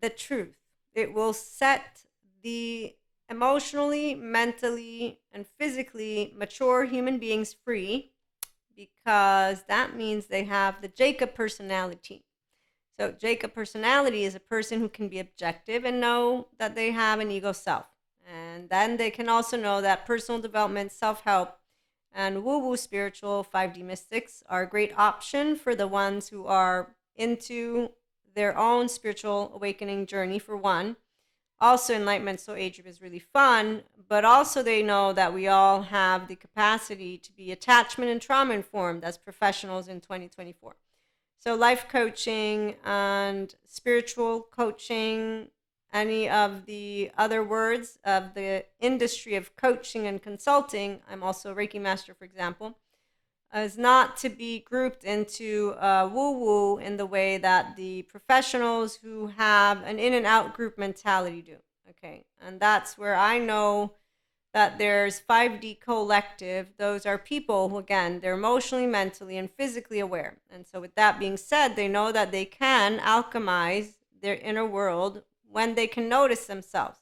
the truth. It will set the emotionally, mentally, and physically mature human beings free, because that means they have the Jacob personality. So, Jacob personality is a person who can be objective and know that they have an ego self. And then they can also know that personal development, self help, and woo woo spiritual 5D mystics are a great option for the ones who are into their own spiritual awakening journey, for one. Also, enlightenment so age group is really fun, but also they know that we all have the capacity to be attachment and trauma informed as professionals in 2024. So, life coaching and spiritual coaching, any of the other words of the industry of coaching and consulting, I'm also a Reiki master, for example, is not to be grouped into woo woo in the way that the professionals who have an in and out group mentality do. Okay. And that's where I know that there's 5D collective. Those are people who, again, they're emotionally, mentally, and physically aware. And so, with that being said, they know that they can alchemize their inner world when they can notice themselves.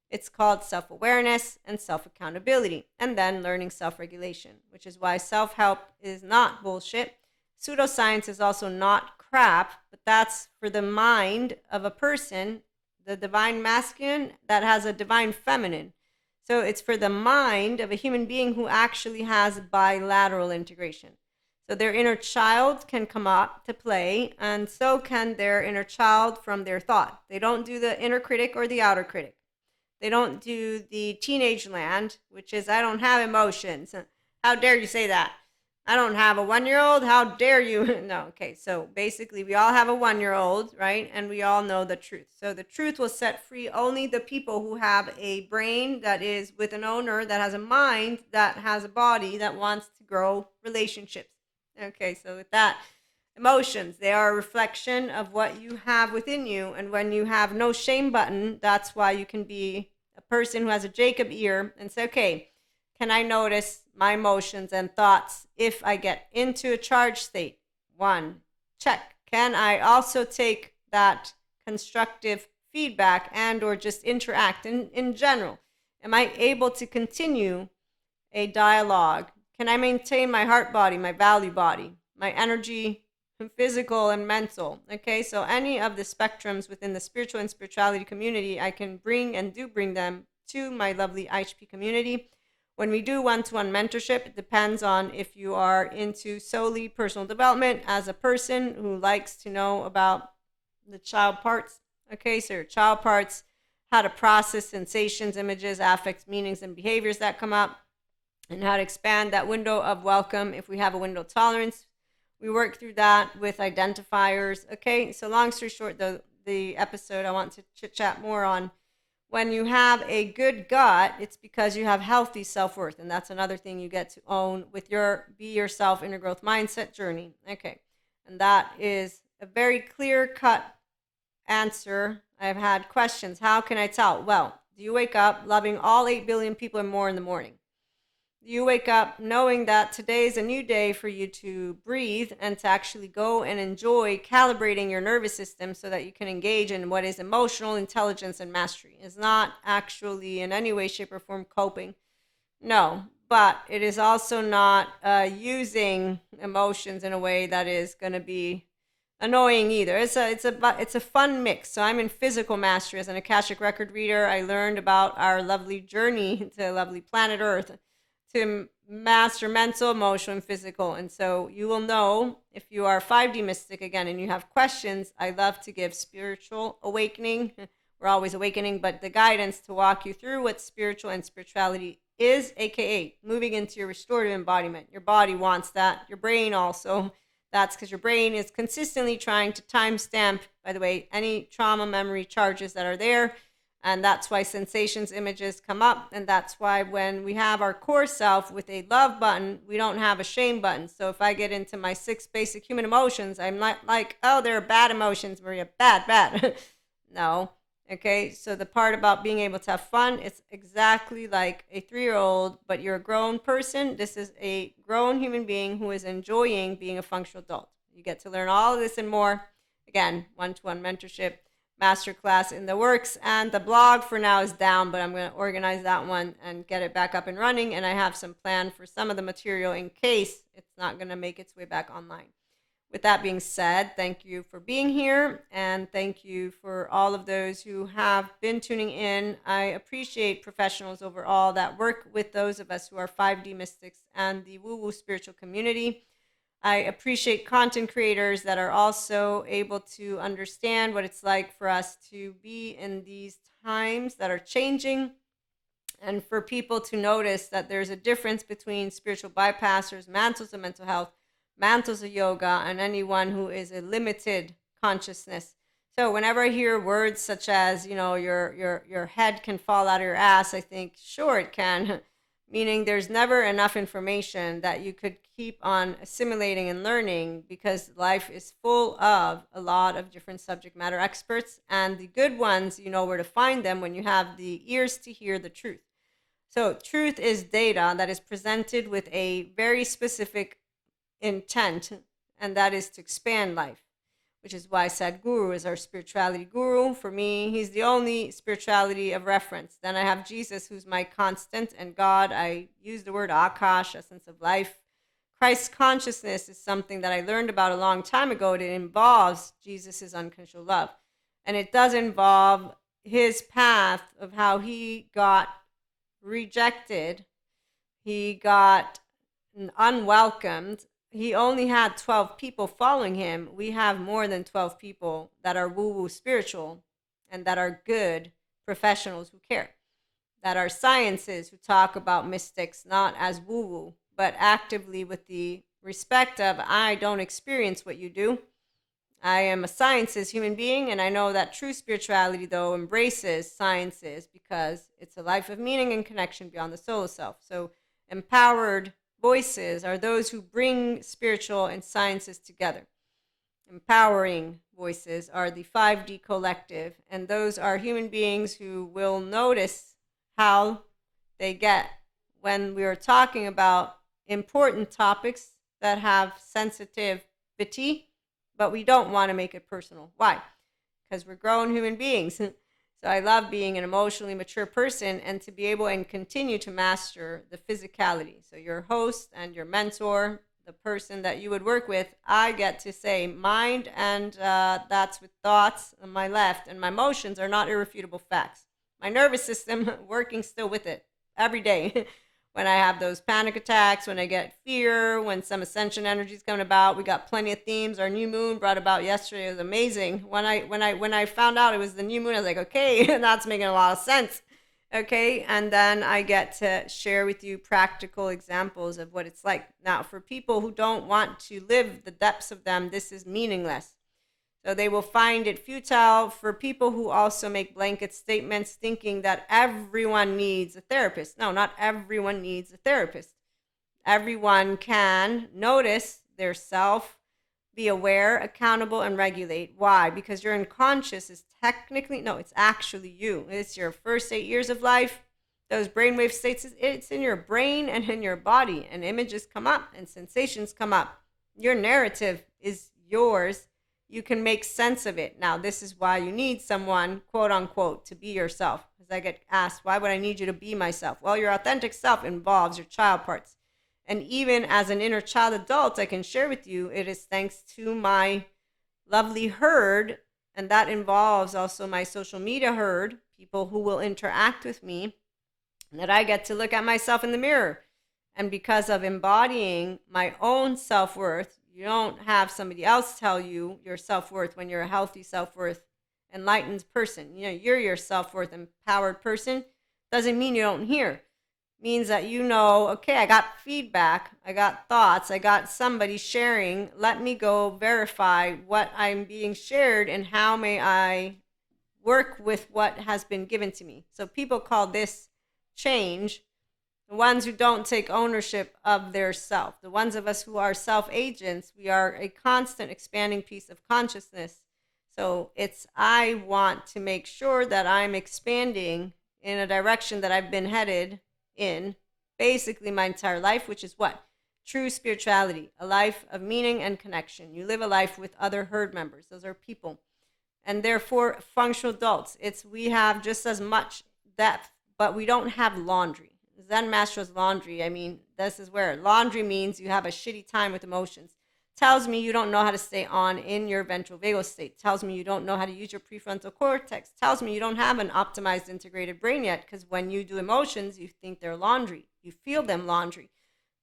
It's called self-awareness and self-accountability, and then learning self-regulation, which is why self-help is not bullshit. Pseudoscience is also not crap, but that's for the mind of a person, the divine masculine that has a divine feminine. So it's for the mind of a human being who actually has bilateral integration. So their inner child can come up to play, and so can their inner child from their thought. They don't do the inner critic or the outer critic. They don't do the teenage land, which is, I don't have emotions. How dare you say that? I don't have a 1-year-old. How dare you? No, okay. So basically, we all have a 1-year-old, right? And we all know the truth. So the truth will set free only the people who have a brain that is with an owner, that has a mind, that has a body, that wants to grow relationships. Okay, so with that, emotions, they are a reflection of what you have within you. And when you have no shame button, that's why you can be a person who has a Jacob ear and say, okay, can I notice my emotions and thoughts if I get into a charged state? 1, check. Can I also take that constructive feedback and or just interact in general? Am I able to continue a dialogue? Can I maintain my heart body, my value body, my energy, physical and mental? Okay, so any of the spectrums within the spiritual and spirituality community, I can bring and do bring them to my lovely IHP community. When we do one-to-one mentorship, it depends on if you are into solely personal development as a person who likes to know about the child parts. Okay, so your child parts, how to process sensations, images, affects, meanings, and behaviors that come up, and how to expand that window of welcome if we have a window tolerance. We work through that with identifiers. Okay, so long story short, the episode I want to chit chat more on, when you have a good gut, it's because you have healthy self-worth. And that's another thing you get to own with your Be Yourself inner growth mindset journey. Okay, and that is a very clear-cut answer. I've had questions. How can I tell? Well, do you wake up loving all 8 billion people and more in the morning? You wake up knowing that today is a new day for you to breathe and to actually go and enjoy calibrating your nervous system so that you can engage in what is emotional intelligence and mastery. It's not actually in any way, shape, or form coping. No, but it is also not using emotions in a way that is going to be annoying either. It's a fun mix. So I'm in physical mastery as an Akashic record reader. I learned about our lovely journey to lovely planet Earth to master mental, emotional, and physical. And so you will know if you are 5D mystic again and you have questions. I love to give spiritual awakening. We're always awakening, but the guidance to walk you through what spiritual and spirituality is, aka moving into your restorative embodiment. Your body wants that. Your brain also. That's because your brain is consistently trying to timestamp, by the way, any trauma memory charges that are there. And that's why sensations, images come up. And that's why when we have our core self with a love button, we don't have a shame button. So if I get into my 6 basic human emotions, I'm not like, oh, they're bad emotions, Maria, bad. No. Okay. So the part about being able to have fun, it's exactly like a 3-year-old, but you're a grown person. This is a grown human being who is enjoying being a functional adult. You get to learn all of this and more. Again, one-to-one mentorship. masterclass in the works, and the blog for now is down, but I'm going to organize that one and get it back up and running. And I have some plan for some of the material in case it's not going to make its way back online. With that being said, thank you for being here, and thank you for all of those who have been tuning in. I appreciate professionals overall that work with those of us who are 5D mystics and the woo-woo spiritual community. I appreciate content creators that are also able to understand what it's like for us to be in these times that are changing, and for people to notice that there's a difference between spiritual bypassers, mantles of mental health, mantles of yoga, and anyone who is a limited consciousness. So whenever I hear words such as, your head can fall out of your ass, I think, sure, it can. Meaning there's never enough information that you could keep on assimilating and learning, because life is full of a lot of different subject matter experts, and the good ones, you know where to find them when you have the ears to hear the truth. So truth is data that is presented with a very specific intent, and that is to expand life, which is why Sadhguru is our spirituality guru. For me, he's the only spirituality of reference. Then I have Jesus, who's my constant, and God, I use the word Akash, essence of life. Christ consciousness is something that I learned about a long time ago. It involves Jesus' unconditional love. And it does involve his path of how he got rejected. He got unwelcomed. He only had 12 people following him. We have more than 12 people that are woo-woo spiritual and that are good professionals who care, that are sciences who talk about mystics not as woo-woo, but actively with the respect of, I don't experience what you do. I am a sciences human being, and I know that true spirituality, though, embraces sciences because it's a life of meaning and connection beyond the solo self. So empowered voices are those who bring spiritual and sciences together. Empowering voices are the 5D collective, and those are human beings who will notice how they get when we are talking about important topics that have sensitivity, but we don't want to make it personal. Why? Because we're grown human beings. So I love being an emotionally mature person and to be able and continue to master the physicality. So your host and your mentor, the person that you would work with, I get to say mind, and that's with thoughts on my left, and my emotions are not irrefutable facts. My nervous system working still with it every day. When I have those panic attacks, when I get fear, when some ascension energy is coming about. We got plenty of themes. Our new moon brought about yesterday. It was amazing. When I found out it was the new moon, I was like, okay, that's making a lot of sense. Okay, and then I get to share with you practical examples of what it's like. Now, for people who don't want to live the depths of them, this is meaningless. So they will find it futile. For people who also make blanket statements thinking that everyone needs a therapist. No, not everyone needs a therapist. Everyone can notice their self, be aware, accountable, and regulate. Why? Because your unconscious is technically, no, it's actually you. It's your first 8 years of life. Those brainwave states, it's in your brain and in your body, and images come up and sensations come up. Your narrative is yours. You can make sense of it. Now, this is why you need someone, quote unquote, to be yourself. Because I get asked, why would I need you to be myself? Well, your authentic self involves your child parts. And even as an inner child adult, I can share with you, it is thanks to my lovely herd, and that involves also my social media herd, people who will interact with me, that I get to look at myself in the mirror. And because of embodying my own self-worth, you don't have somebody else tell you your self-worth when you're a healthy self-worth, enlightened person. You're your self-worth empowered person. Doesn't mean you don't hear. Means that okay, I got feedback, I got thoughts, I got somebody sharing. Let me go verify what I'm being shared and how may I work with what has been given to me. So people call this change. The ones who don't take ownership of their self, the ones of us who are self-agents, we are a constant expanding piece of consciousness. So I want to make sure that I'm expanding in a direction that I've been headed in basically my entire life, which is what? True spirituality, a life of meaning and connection. You live a life with other herd members. Those are people. and therefore functional adults. We have just as much depth, but we don't have laundry. Zen master's laundry. I mean, this is where laundry means you have a shitty time with emotions. Tells me you don't know how to stay on in your ventral vagal state. Tells me you don't know how to use your prefrontal cortex. Tells me you don't have an optimized integrated brain yet, because when you do emotions, you think they're laundry. You feel them laundry.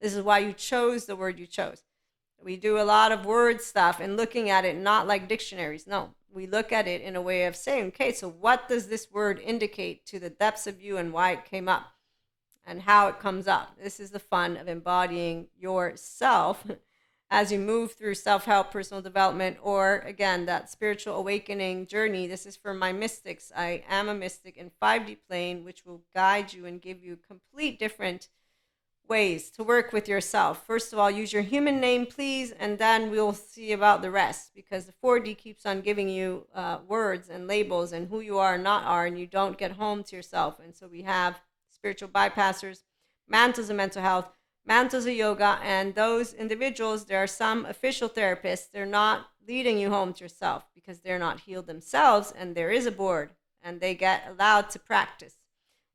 This is why you chose the word you chose. We do a lot of word stuff and looking at it not like dictionaries. No, we look at it in a way of saying, okay, so what does this word indicate to the depths of you and why it came up and how it comes up? This is the fun of embodying yourself as you move through self-help, personal development, or again, that spiritual awakening journey. This is for my mystics. I am a mystic in 5D plane, which will guide you and give you complete different ways to work with yourself. First of all, use your human name, please, and then we'll see about the rest, because the 4D keeps on giving you words and labels and who you are and not are, and you don't get home to yourself. And so we have spiritual bypassers, mantles of mental health, mantles of yoga, and those individuals, there are some official therapists, they're not leading you home to yourself because they're not healed themselves, and there is a board, and they get allowed to practice.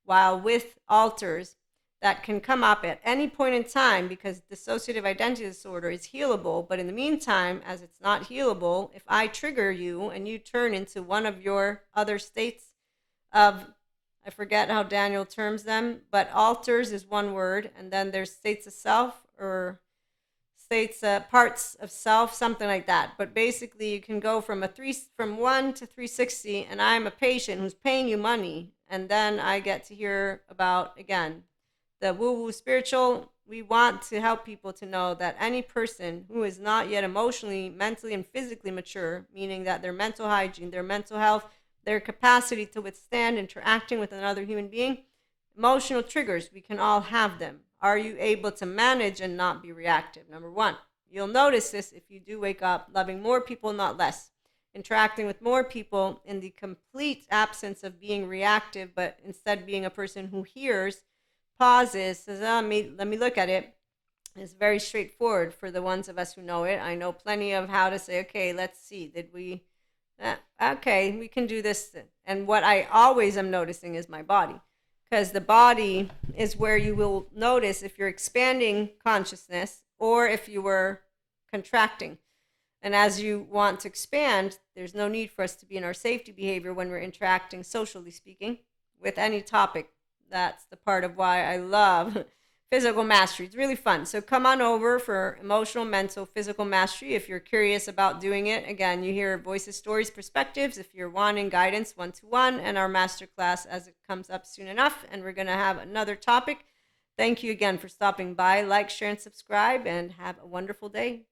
While with alters, that can come up at any point in time, because dissociative identity disorder is healable. But in the meantime, as it's not healable, if I trigger you and you turn into one of your other states of, I forget how Daniel terms them, but alters is one word, and then there's states of self, or states, parts of self, something like that. But basically, you can go from 1 to 360, and I'm a patient who's paying you money, and then I get to hear about, again, the woo-woo spiritual. We want to help people to know that any person who is not yet emotionally, mentally, and physically mature, meaning that their mental hygiene, their mental health, their capacity to withstand interacting with another human being, emotional triggers, we can all have them. Are you able to manage and not be reactive? Number one, you'll notice this if you do wake up loving more people, not less. Interacting with more people in the complete absence of being reactive, but instead being a person who hears, pauses, says, let me look at it. It's very straightforward for the ones of us who know it. I know plenty of how to say, okay, let's see, did we, okay, we can do this. And what I always am noticing is my body, because the body is where you will notice if you're expanding consciousness or if you were contracting. And as you want to expand, there's no need for us to be in our safety behavior when we're interacting, socially speaking, with any topic. That's the part of why I love physical mastery. It's really fun. So come on over for emotional, mental, physical mastery. If you're curious about doing it, again, you hear voices, stories, perspectives. If you're wanting guidance, 1-to-1, and our masterclass as it comes up soon enough. And we're going to have another topic. Thank you again for stopping by. Like, share, and subscribe, and have a wonderful day.